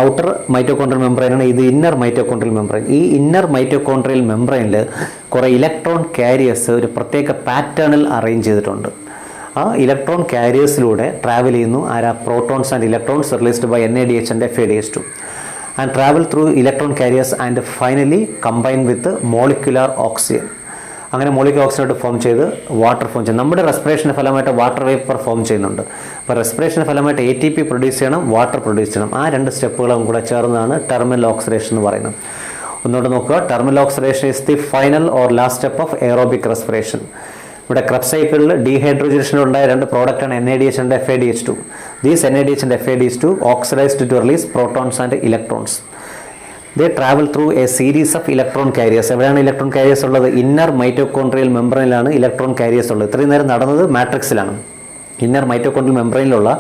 outer mitochondrial മെംബ്രെയിനാണ്, ഇത് inner mitochondrial membrane. ഈ ഇന്നർ മൈറ്റോകോൺട്രിയൽ മെംബ്രെയിനിൽ കുറേ ഇലക്ട്രോൺ കാരിയേഴ്സ് ഒരു പ്രത്യേക പാറ്റേണിൽ അറേഞ്ച് ചെയ്തിട്ടുണ്ട്. ആ ഇലക്ട്രോൺ കാരിയേഴ്സിലൂടെ ട്രാവൽ ചെയ്യുന്നു protons and electrons released by NADH and FADH2 and travel through electron carriers and finally combine with molecular oxygen. അങ്ങനെ മോളിക്കുലർ ഓക്സിജനായിട്ട് ഫോം ചെയ്ത് വാട്ടർ ഫോം ചെയ്യും. നമ്മുടെ റെസ്പിറേഷൻ്റെ ഫലമായിട്ട് വാട്ടർ വേപ്പർ ഫോം ചെയ്യുന്നുണ്ട്. അപ്പോൾ റെസ്പിറേഷൻ്റെ ഫലമായിട്ട് ATP പ്രൊഡ്യൂസ് ചെയ്യണം, വാട്ടർ പ്രൊഡ്യൂസ് ചെയ്യണം. ആ 2 സ്റ്റെപ്പുകളും കൂടെ ചേർന്നതാണ് ടെർമിനൽ ഓക്സിഡേഷൻ എന്ന് പറയുന്നത്. ഒന്നുകൂടെ നോക്കുക, terminal oxidation is the final or last step of aerobic respiration. ഇവിടെ ക്രബ്സ് സൈക്കിളിൽ ഡീഹൈഡ്രോജനേഷനിലുണ്ടായ 2 പ്രോഡക്റ്റാണ് NADH and FADH2. These NADH and FADH2 oxidized to release protons and electrons. They travel through a series of electron carriers. എവിടെയാണ് electron careers ഉള്ളത്? Inner mitochondrial മെംബ്രെയിനിലാണ് electron careers ഉള്ളത്. ഇത്രയും നേരം നടന്നത് മാട്രിക്സിലാണ്. Inner mitochondrial മെംബ്രെയിനിലുള്ള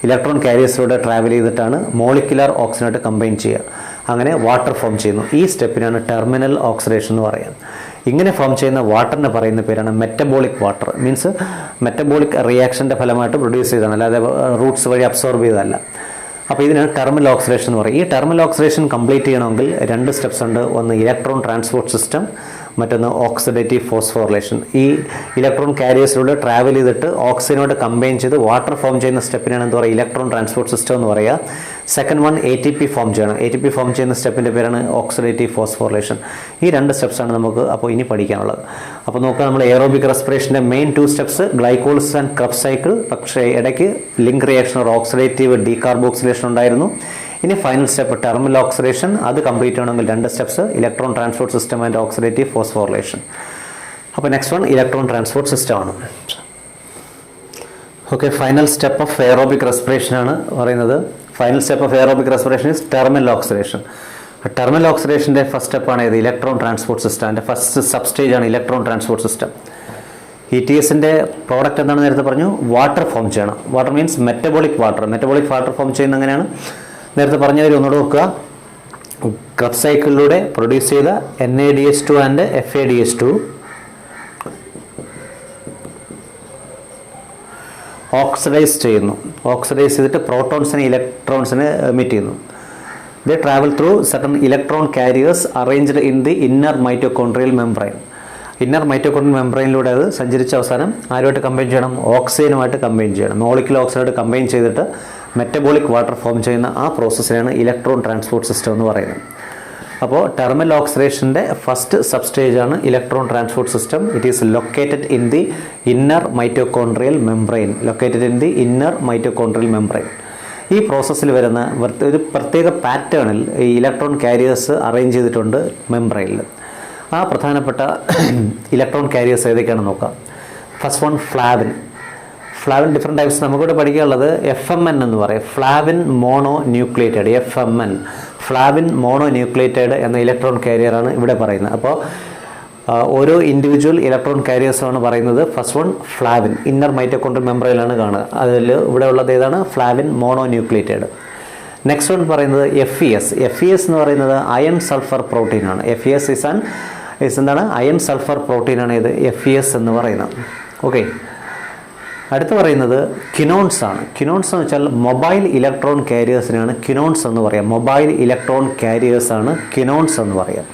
electron കാരിയേഴ്സിലൂടെ travel ചെയ്തിട്ടാണ് molecular ഓക്സിജനായിട്ട് combine ചെയ്യുക. അങ്ങനെ വാട്ടർ ഫോം ചെയ്യുന്നു. ഈ സ്റ്റെപ്പിനാണ് ടെർമിനൽ ഓക്സിഡേഷൻ എന്ന് പറയുന്നത്. ഇങ്ങനെ ഫോം ചെയ്യുന്ന വാട്ടറിന് പറയുന്ന പേരാണ് മെറ്റബോളിക് വാട്ടർ. മീൻസ് മെറ്റബോളിക് റിയാക്ഷൻ്റെ ഫലമായിട്ട് പ്രൊഡ്യൂസ് ചെയ്തതാണ്, അല്ലാതെ റൂട്ട്സ് വഴി അബ്സോർബ് ചെയ്തതല്ല. അപ്പോൾ ഇതിനാണ് ടെർമിനൽ ഓക്സിഡേഷൻ എന്ന് പറയും. ഈ ടെർമിനൽ ഓക്സിഡേഷൻ കംപ്ലീറ്റ് ചെയ്യണമെങ്കിൽ 2 സ്റ്റെപ്സ് ഉണ്ട്. ഒന്ന് ഇലക്ട്രോൺ ട്രാൻസ്പോർട്ട് സിസ്റ്റം, മറ്റൊന്ന് ഓക്സിഡേറ്റീവ് ഫോസ്ഫോറിലേഷൻ. ഈ ഇലക്ട്രോൺ കാരിയേഴ്സിലൂടെ ട്രാവൽ ചെയ്തിട്ട് ഓക്സിജനോട് കമ്പൈൻ ചെയ്ത് വാട്ടർ ഫോം ചെയ്യുന്ന സ്റ്റെപ്പിനാണ് എന്താ പറയുക, ഇലക്ട്രോൺ ട്രാൻസ്പോർട്ട് സിസ്റ്റം എന്ന് പറയുക. സെക്കൻഡ് വൺ ATP ഫോം ചെയ്യണം. ATP ഫോം ചെയ്യുന്ന സ്റ്റെപ്പിൻ്റെ പേരാണ് ഓക്സിഡേറ്റീവ് ഫോസ്ഫോറിലേഷൻ. ഈ 2 സ്റ്റെപ്സാണ് നമുക്ക് അപ്പോൾ ഇനി പഠിക്കാനുള്ളത്. അപ്പോൾ നോക്കുക, നമ്മൾ എയറോബിക് റെസ്പിറേഷൻ്റെ main 2 steps glycolysis and Krebs cycle. പക്ഷേ ഇടയ്ക്ക് link reaction or oxidative decarboxylation ഉണ്ടായിരുന്നു. ഇനി ഫൈനൽ സ്റ്റെപ്പ് ടെർമിനൽ ഓക്സിഡേഷൻ. അത് കംപ്ലീറ്റ് ചെയ്യണമെങ്കിൽ 2 steps, electron transport system and oxidative phosphorylation. അപ്പോൾ next one electron transport system ആണ്. Okay, final step of aerobic respiration ആണ് പറയുന്നത്. Final step of aerobic respiration is terminal oxidation. Terminal ഓക്സിഡേഷൻ്റെ first സ്റ്റെപ്പാണ് ഇത് electron transport system. അതിൻ്റെ first sub stage ആണ് electron transport system. ETSൻ്റെ product എന്താണെന്ന് നേരത്തെ പറഞ്ഞു, വാട്ടർ ഫോം ചെയ്യണം. Water means metabolic water. Metabolic water form ചെയ്യുന്ന എങ്ങനെയാണ് നേരത്തെ പറഞ്ഞതിൽ ഒന്നുകൂടെ നോക്കുക. ക്രബ്സ് സൈക്കിളിലൂടെ പ്രൊഡ്യൂസ് ചെയ്ത NADH2 ആൻഡ് FADH2 ഓക്സിഡൈസ് ചെയ്യുന്നു. ഓക്സിഡൈസ് ചെയ്തിട്ട് പ്രോട്ടോൺസിനെ ഇലക്ട്രോൺസിനെ എമിറ്റ് ചെയ്യുന്നു. They travel through certain electron carriers arranged in the inner mitochondrial membrane. Inner mitochondrial മെംബ്രെയിനിലൂടെ അത് സഞ്ചരിച്ച അവസാനം ആരുമായിട്ട് കമ്പൈൻ ചെയ്യണം, ഓക്സിജനുമായിട്ട് കമ്പൈൻ ചെയ്യണം. മോളിക്കുലർ ഓക്സിജനായിട്ട് കമ്പൈൻ ചെയ്തിട്ട് മെറ്റബോളിക് വാട്ടർ ഫോം ചെയ്യുന്ന ആ പ്രോസസ്സിനാണ് ഇലക്ട്രോൺ ട്രാൻസ്പോർട്ട് സിസ്റ്റം എന്ന് പറയുന്നത്. അപ്പോൾ ടെർമിനൽ ഓക്സിഡേഷൻ്റെ ഫസ്റ്റ് സബ് സ്റ്റേജ് ആണ് electron transport system. It is located in the inner mitochondrial membrane. Located in the inner mitochondrial membrane. ഈ പ്രോസസ്സിൽ വരുന്ന ഒരു പ്രത്യേക പാറ്റേണിൽ ഈ ഇലക്ട്രോൺ കാരിയേഴ്സ് അറേഞ്ച് ചെയ്തിട്ടുണ്ട് മെംബ്രെയിനിൽ. ആ പ്രധാനപ്പെട്ട ഇലക്ട്രോൺ കാരിയേഴ്സ് ഏതൊക്കെയാണെന്ന് നോക്കാം. First one flavin. Flavin different types നമുക്കിവിടെ പഠിക്കാനുള്ളത് FMN എന്ന് പറയും, flavin mono nucleated. FMN flavin mono nucleated എന്ന ഇലക്ട്രോൺ കാരിയറാണ് ഇവിടെ പറയുന്നത്. അപ്പോൾ ഓരോ ഇൻഡിവിജ്വൽ ഇലക്ട്രോൺ കാരിയേഴ്സാണ് പറയുന്നത്. First one flavin, inner mitochondrial മെംബ്രെയിനിലാണ് കാണുക. അതിൽ ഇവിടെ ഉള്ളത് ഏതാണ്? Flavin mono nucleated. Next one പറയുന്നത് FES. FES എന്ന് പറയുന്നത് അയൺ സൾഫർ പ്രോട്ടീനാണ്. FES എന്താണ്? അയൺ സൾഫർ പ്രോട്ടീനാണ് ഇത് FES എന്ന് പറയുന്നത്. ഓക്കെ, അടുത്ത് പറയുന്നത് കിനോൺസ് ആണ്. കിനോൺസ് എന്ന് വെച്ചാൽ മൊബൈൽ ഇലക്ട്രോൺ കാരിയേഴ്സിനാണ് കിനോൺസ് എന്ന് പറയാം. മൊബൈൽ ഇലക്ട്രോൺ കാരിയേഴ്സ് ആണ് കിനോൺസ് എന്ന് പറയാം.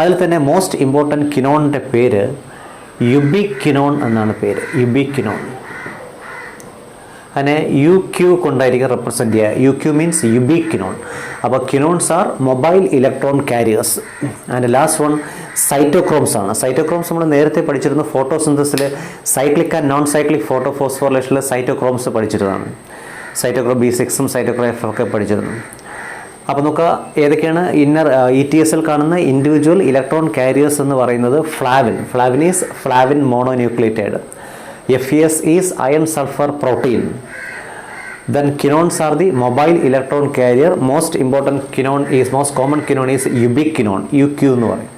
അതിൽ തന്നെ മോസ്റ്റ് ഇമ്പോർട്ടൻറ്റ് കിനോണിൻ്റെ പേര് യുബിക്വിനോൺ എന്നാണ് പേര്. യുബിക്വിനോൺ. അതിനെ UQ കൊണ്ടായിരിക്കും റെപ്രസെൻറ്റ് ചെയ്യുക. UQ means ubiquinone. അപ്പോൾ quinones are mobile electron carriers. And last one cytochromes ആണ്. സൈറ്റോക്രോംസ് നമ്മൾ നേരത്തെ പഠിച്ചിരുന്നു. ഫോട്ടോസിന്തസിൽ സൈക്ലിക് ആൻഡ് നോൺ സൈക്ലിക് ഫോട്ടോഫോസ്ഫോറിലേഷനിൽ സൈറ്റോക്രോംസ് പഠിച്ചിരുന്നതാണ്. സൈറ്റോക്രോം B6 സൈറ്റോക്രോം F ഒക്കെ പഠിച്ചിരുന്നു. അപ്പോൾ നമുക്ക് ഏതൊക്കെയാണ് ഇന്നർ ETSൽ കാണുന്ന ഇൻഡിവിജ്വൽ ഇലക്ട്രോൺ കാരിയേഴ്സ് എന്ന് പറയുന്നത്? Flavin is flavin mono nucleated. FES is iron sulfur protein. Then kinones are the mobile electron carrier. Most common kinone is ubiquinone, UQ എന്ന് പറയും.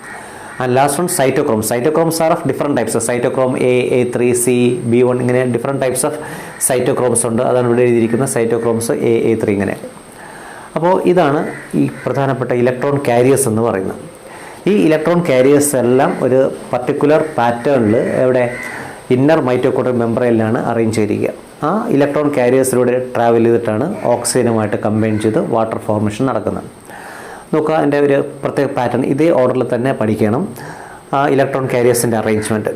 And last one cytochromes. Cytochromes are of different types. Cytochrome A, A3, C, B1 ഇങ്ങനെ different types of cytochromes ഉണ്ട്. അതാണ് ഇവിടെ എഴുതിയിരിക്കുന്ന cytochromes A, A3 ഇങ്ങനെ. അപ്പോൾ ഇതാണ് ഈ പ്രധാനപ്പെട്ട ഇലക്ട്രോൺ കാരിയേഴ്സ് എന്ന് പറയുന്നത്. ഈ ഇലക്ട്രോൺ കാരിയേഴ്സ് എല്ലാം ഒരു പർട്ടിക്കുലർ പാറ്റേണിൽ എവിടെ ഇന്നർ മൈറ്റോകോൺഡ്രിയൽ മെംബ്രെയിനിലാണ് അറേഞ്ച് ചെയ്തിരിക്കുക. ആ ഇലക്ട്രോൺ കാരിയേഴ്സിലൂടെ ട്രാവൽ ചെയ്തിട്ടാണ് ഓക്സിജനുമായിട്ട് കമ്പൈൻ ചെയ്ത് വാട്ടർ ഫോർമേഷൻ നടക്കുന്നത്. നോക്കുക, എൻ്റെ ഒരു പ്രത്യേക പാറ്റേൺ ഇതേ ഓർഡറിൽ തന്നെ പഠിക്കണം. ആ ഇലക്ട്രോൺ കാരിയേഴ്സിൻ്റെ അറേഞ്ച്മെൻറ്റ്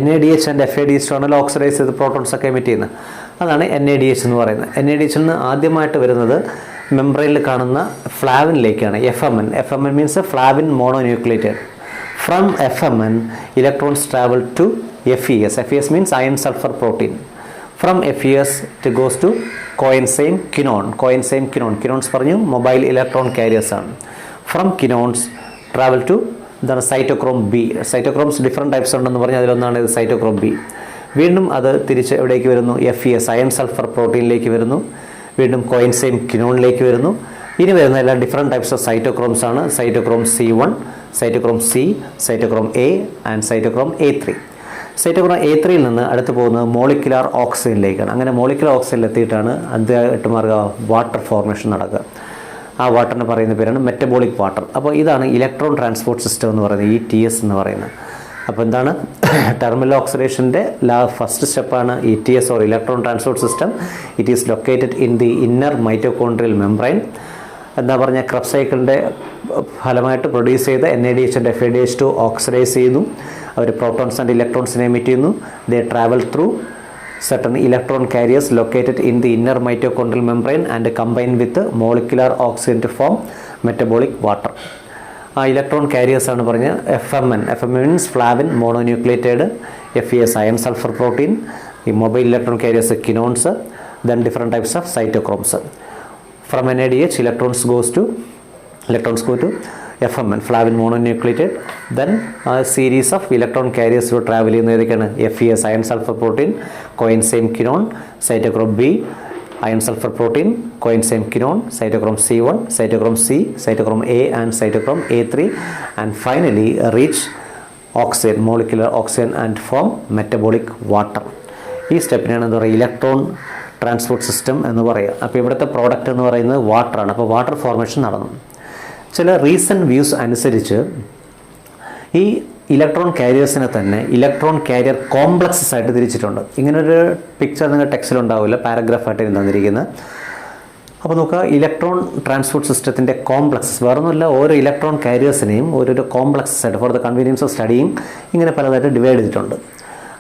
NADH ആൻഡ് FADH ആണല്ലോ ഓക്സിഡൈസ് ചെയ്ത് പ്രോട്ടോൺസ് ഒക്കെ എമിറ്റ് ചെയ്യുന്നത്. അതാണ് NADH എന്ന് പറയുന്നത്. NADH നിന്ന് ആദ്യമായിട്ട് വരുന്നത് മെംബ്രെയിനിൽ കാണുന്ന ഫ്ലാവിനിലേക്കാണ്. FMN means flavin mono nucleated. From FMN, electrons travel to FES. FES means iron sulfur protein. From FES it goes to coenzyme quinone. Quinones പറഞ്ഞു mobile electron carriers ആണ്. From quinones travel to the cytochrome B. Cytochromes different types ഉണ്ടെന്ന് പറഞ്ഞാൽ അതിലൊന്നാണ് ഇത് cytochrome B. വീണ്ടും അത് തിരിച്ച് എവിടേക്ക് വരുന്നു? FES iron sulfur പ്രോട്ടീനിലേക്ക് വരുന്നു. വീണ്ടും coenzyme quinoneലേക്ക് വരുന്നു. ഇനി വരുന്ന എല്ലാ ഡിഫറെൻറ്റ് ടൈപ്സ് ഓഫ് സൈറ്റോക്രോംസ് ആണ്. Cytochrome C1, cytochrome C, cytochrome A and cytochrome A3. Cytochrome A3യിൽ നിന്ന് അടുത്ത് പോകുന്നത് മോളിക്കുലാർ ഓക്സിജനിലേക്കാണ്. അങ്ങനെ മോളിക്കുലാർ ഓക്സിജനിൽ എത്തിയിട്ടാണ് അദ്ദേഹമായിട്ട് മാർഗ വാട്ടർ ഫോർമേഷൻ നടക്കുക. ആ വാട്ടറിന് പറയുന്ന പേരാണ് മെറ്റബോളിക് വാട്ടർ. അപ്പോൾ ഇതാണ് ഇലക്ട്രോൺ ട്രാൻസ്പോർട്ട് സിസ്റ്റം എന്ന് പറയുന്നത്, ETS എന്ന് പറയുന്നത്. അപ്പോൾ എന്താണ്? ടെർമിനൽ ഓക്സിഡേഷൻ്റെ ഫസ്റ്റ് സ്റ്റെപ്പാണ് ETS or electron transport system. It is located in the inner mitochondrial membrane. എന്താ പറഞ്ഞാൽ ക്രബ് സൈക്കിളിൻ്റെ ഫലമായിട്ട് പ്രൊഡ്യൂസ് ചെയ്ത NADH ആൻഡ് FADH2 ഓക്സിഡൈസ് ചെയ്യുന്നു. അവർ പ്രോട്ടോൺസ് ആൻഡ് ഇലക്ട്രോൺസിനെ എമിറ്റ് ചെയ്യുന്നു. They travel through certain electron carriers located in the inner mitochondrial membrane and combine with molecular oxygen to form metabolic water. ആ electron carriers ആണ് പറഞ്ഞ FMN means flavin mononucleated. FES iron sulphur protein. ഈ mobile electron carriers quinones. Then different types of cytochromes. From NADH electrons go to FMN flavin mononucleated. Then a series of electron carriers will travel in the FES iron sulfur protein, coenzyme quinone, cytochrome B, iron sulfur protein, coenzyme quinone, cytochrome C1, cytochrome C, cytochrome A and cytochrome A3, and finally reach oxygen, molecular oxygen and form metabolic water. ഈ സ്റ്റെപ്പിനാണ് എന്താ പറയുക electron transport system എന്ന് പറയുക. അപ്പോൾ ഇവിടുത്തെ product എന്ന് പറയുന്നത് വാട്ടറാണ്. അപ്പോൾ വാട്ടർ ഫോർമേഷൻ നടന്നു. ചില റീസെൻറ്റ് വ്യൂസ് അനുസരിച്ച് ഈ ഇലക്ട്രോൺ കാരിയേഴ്സിനെ തന്നെ ഇലക്ട്രോൺ കാരിയർ കോംപ്ലക്സസ് ആയിട്ട് തിരിച്ചിട്ടുണ്ട്. ഇങ്ങനൊരു പിക്ചർ നിങ്ങൾ ടെക്സ്റ്റിലുണ്ടാവില്ല, പാരഗ്രാഫായിട്ട് തന്നിരിക്കുന്നത്. അപ്പോൾ നോക്കുക, ഇലക്ട്രോൺ ട്രാൻസ്പോർട്ട് സിസ്റ്റത്തിൻ്റെ കോംപ്ലക്സസ് വേറൊന്നുമില്ല, ഓരോ ഇലക്ട്രോൺ കാരിയേഴ്സിനെയും ഓരോരോ കോംപ്ലക്സസ് ആയിട്ട് ഫോർ ദ കൺവീനിയൻസ് ഓഫ് സ്റ്റഡിയും ഇങ്ങനെ പലതായിട്ട് ഡിവൈഡ് ചെയ്തിട്ടുണ്ട്.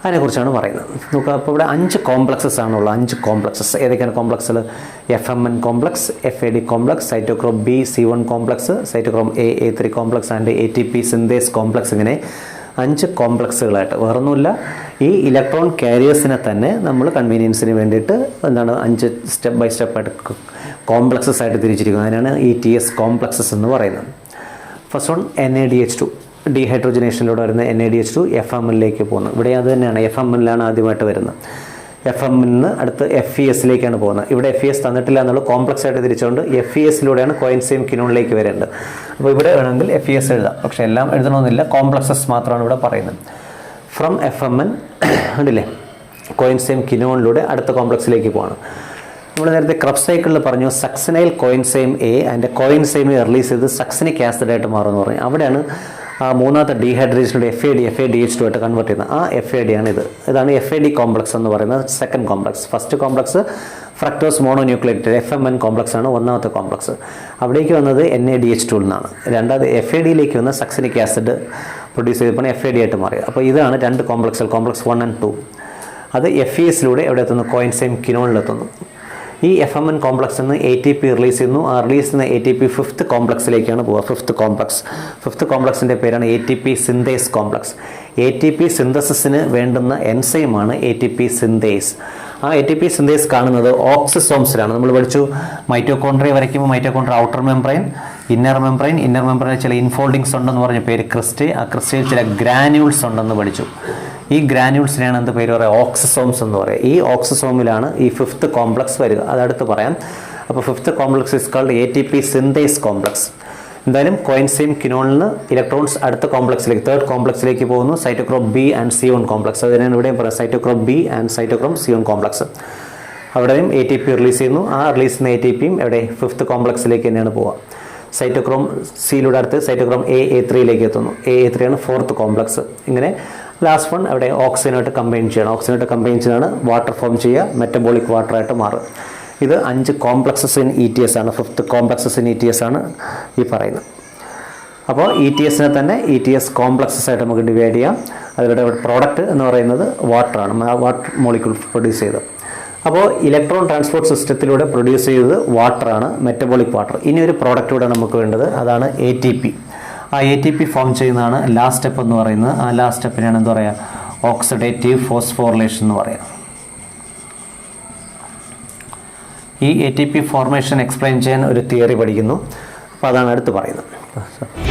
അതിനെക്കുറിച്ചാണ് പറയുന്നത്. നോക്കുക, അപ്പോൾ ഇവിടെ 5 കോംപ്ലക്സസ് ആണുള്ളത്. 5 കോംപ്ലക്സസ് ഏതൊക്കെയാണ് കോംപ്ലക്സിൽ? FMN complex, FAD complex, cytochrome B C1 complex, cytochrome A A3 complex and ATP synthase complex. ഇങ്ങനെ 5 കോംപ്ലക്സുകളായിട്ട് വേറൊന്നുമില്ല. ഈ ഇലക്ട്രോൺ കാരിയേഴ്സിനെ തന്നെ നമ്മൾ കൺവീനിയൻസിന് വേണ്ടിയിട്ട് 5 സ്റ്റെപ്പ് ബൈ സ്റ്റെപ്പായിട്ട് കോംപ്ലക്സസ് ആയിട്ട് തിരിച്ചിരിക്കുന്നത്. അതിനാണ് ETS കോംപ്ലക്സസ് എന്ന് പറയുന്നത്. ഫസ്റ്റ് വൺ NADH2 ഡീഹൈഡ്രോജനേഷനിലൂടെ വരുന്ന NADH2 FMNലേക്ക് പോകുന്നു. ഇവിടെ അത് തന്നെയാണ്, FMNലാണ് ആദ്യമായിട്ട് വരുന്നത്. FM നിന്ന് അടുത്ത് FESിലേക്കാണ് പോകുന്നത്. ഇവിടെ FES തന്നിട്ടില്ല എന്നുള്ളത് കോംപ്ലക്സ് ആയിട്ട് തിരിച്ചുകൊണ്ട് FESിലൂടെയാണ് കോയിൻസൈം കിനോണിലേക്ക് വരേണ്ടത്. അപ്പോൾ ഇവിടെ വേണമെങ്കിൽ FES എഴുതാം, പക്ഷേ എല്ലാം എഴുതണമെന്നില്ല, കോംപ്ലക്സസ് മാത്രമാണ് ഇവിടെ പറയുന്നത്. ഫ്രം FMN ഉണ്ടല്ലേ കോയിൻസൈം കിനോണിലൂടെ അടുത്ത കോംപ്ലക്സിലേക്ക് പോകണം. നമ്മൾ നേരത്തെ ക്രബ് സൈക്കിളിൽ പറഞ്ഞു succinyl coenzyme A and coenzyme release ചെയ്ത് സക്സിനിക് ആസിഡായിട്ട് മാറുമെന്ന് പറഞ്ഞു. അവിടെയാണ് മൂന്നാമത്തെ ഡീഹൈഡ്രേഷനിലൂടെ FADH2 ആയിട്ട് കൺവേർട്ട് ചെയ്യുന്നത്. ആ FAD ആണ് ഇതാണ് FAD കോംപ്ലക്സ് എന്ന് പറയുന്നത് second complex. First complex fructose mononucleated FN complex ആണ് ഒന്നാമത്തെ കോംപ്ലക്സ്. അവിടേക്ക് വന്നത് NADH2 എന്നാണ്. രണ്ടാമത് FADയിലേക്ക് വന്ന സക്സിനിക് ആസിഡ് പ്രൊഡ്യൂസ് ചെയ്തപ്പോൾ FAD ആയിട്ട് മാറി. അപ്പോൾ ഇതാണ് രണ്ട് കോംപ്ലക്സുകൾ, കോംപ്ലക്സ് 1 and 2. അത് FESിലൂടെ എവിടെ എത്തുന്നു? കോയിൻസൈം കിനോണിലെത്തുന്നു. ഈ FMN കോംപ്ലക്സ് നിന്ന് ATP റിലീസ് ചെയ്യുന്നു. ആ റിലീസ് ചെയ്യുന്ന ATP ഫിഫ്ത്ത് കോംപ്ലക്സിലേക്കാണ് പോവുക. ഫിഫ്ത്ത് കോംപ്ലക്സിൻ്റെ പേരാണ് ATP സിന്തേസ് കോംപ്ലക്സ്. ATP സിന്തസിന് വേണ്ടുന്ന എൻസൈമാണ് ATP സിന്തേസ്. ആ ATP സിന്തേസ് കാണുന്നത് ഓക്സിസോംസിലാണ്. നമ്മൾ പഠിച്ചു മൈറ്റോകോൺട്രിയ വരയ്ക്കുമ്പോൾ മൈറ്റോകോൺട്രിയ ഔട്ടർ മെംബ്രെയിൻ, ഇന്നർ മെംബ്രെയിനിൽ ചില ഇൻഫോൾഡിങ്സ് ഉണ്ടെന്ന് പറഞ്ഞ പേര് ക്രിസ്റ്റേ. ആ ക്രിസ്റ്റയിൽ ചില ഗ്രാന്യൂൾസ് ഉണ്ടെന്ന് പഠിച്ചു. ഈ ഗ്രാന്യൂൾസിനെയാണ് എന്ത് പേര് പറയുക? ഓക്സിസോംസ് എന്ന് പറയുക. ഈ ഓക്സിസോമിലാണ് ഈ ഫിഫ്ത്ത് കോംപ്ലക്സ് വരിക. അതടുത്ത് പറയാം. അപ്പോൾ fifth complex is called ATP synthase complex. എന്തായാലും കോയിൻസൈം കിനോണിൽ നിന്ന് ഇലക്ട്രോൺസ് അടുത്ത കോംപ്ലക്സിലേക്ക്, തേർഡ് കോംപ്ലക്സിലേക്ക് പോകുന്നു. Cytochrome B and C1 complex. അതിനാണ് ഇവിടെയും പറയാം cytochrome B and cytochrome C1 complex. അവിടെയും ATP റിലീസ് ചെയ്യുന്നു. ആ റിലീസ് ചെയ്യുന്ന ATPയും എവിടെ? ഫിഫ്ത്ത് കോംപ്ലക്സിലേക്ക് തന്നെയാണ് പോവുക. സൈറ്റോക്രോം Cയിലൂടെ അടുത്ത് സൈറ്റോക്രോം A3യിലേക്ക് എത്തുന്നു. A3 ആണ് ഫോർത്ത് കോംപ്ലക്സ്. ഇങ്ങനെ ലാസ്റ്റ് വൺ അവിടെ ഓക്സിജനായിട്ട് കമ്പൈൻ ചെയ്യണം. ഓക്സിജനായിട്ട് കമ്പൈൻ ചെയ്താണ് വാട്ടർ ഫോം ചെയ്യുക, മെറ്റബോളിക് വാട്ടറായിട്ട് മാറും. ഇത് 5 കോംപ്ലക്സസ് ഇൻ ETS ആണ്. ഫിഫ്ത്ത് കോംപ്ലക്സസ് ഇൻ ETS ആണ് ഈ പറയുന്നത്. അപ്പോൾ ETSനെ തന്നെ ETS കോംപ്ലക്സസ് ആയിട്ട് നമുക്ക് ഡിവൈഡ് ചെയ്യാം. അതിലൂടെ പ്രോഡക്റ്റ് എന്ന് പറയുന്നത് വാട്ടറാണ്, വാട്ടർ മോളിക്യൂൾ പ്രൊഡ്യൂസ് ചെയ്തത്. അപ്പോൾ ഇലക്ട്രോൺ ട്രാൻസ്പോർട്ട് സിസ്റ്റത്തിലൂടെ പ്രൊഡ്യൂസ് ചെയ്തത് വാട്ടറാണ്, മെറ്റബോളിക് വാട്ടർ. ഇനി ഒരു പ്രോഡക്റ്റ് കൂടെ നമുക്ക് വേണ്ടത്, അതാണ് ATP. ആ ATP ഫോം ചെയ്യുന്നതാണ് ലാസ്റ്റ് സ്റ്റെപ്പ് എന്ന് പറയുന്നത്. ആ ലാസ്റ്റ് സ്റ്റെപ്പിനാണ് എന്താ പറയുക? ഓക്സിഡേറ്റീവ് ഫോസ്ഫോറിലേഷൻ എന്ന് പറയാം. ഈ ATP ഫോർമേഷൻ എക്സ്പ്ലെയിൻ ചെയ്യാൻ ഒരു തിയറി പഠിക്കുന്നു. അപ്പോൾ അതാണ് അടുത്ത് പറയുന്നത്.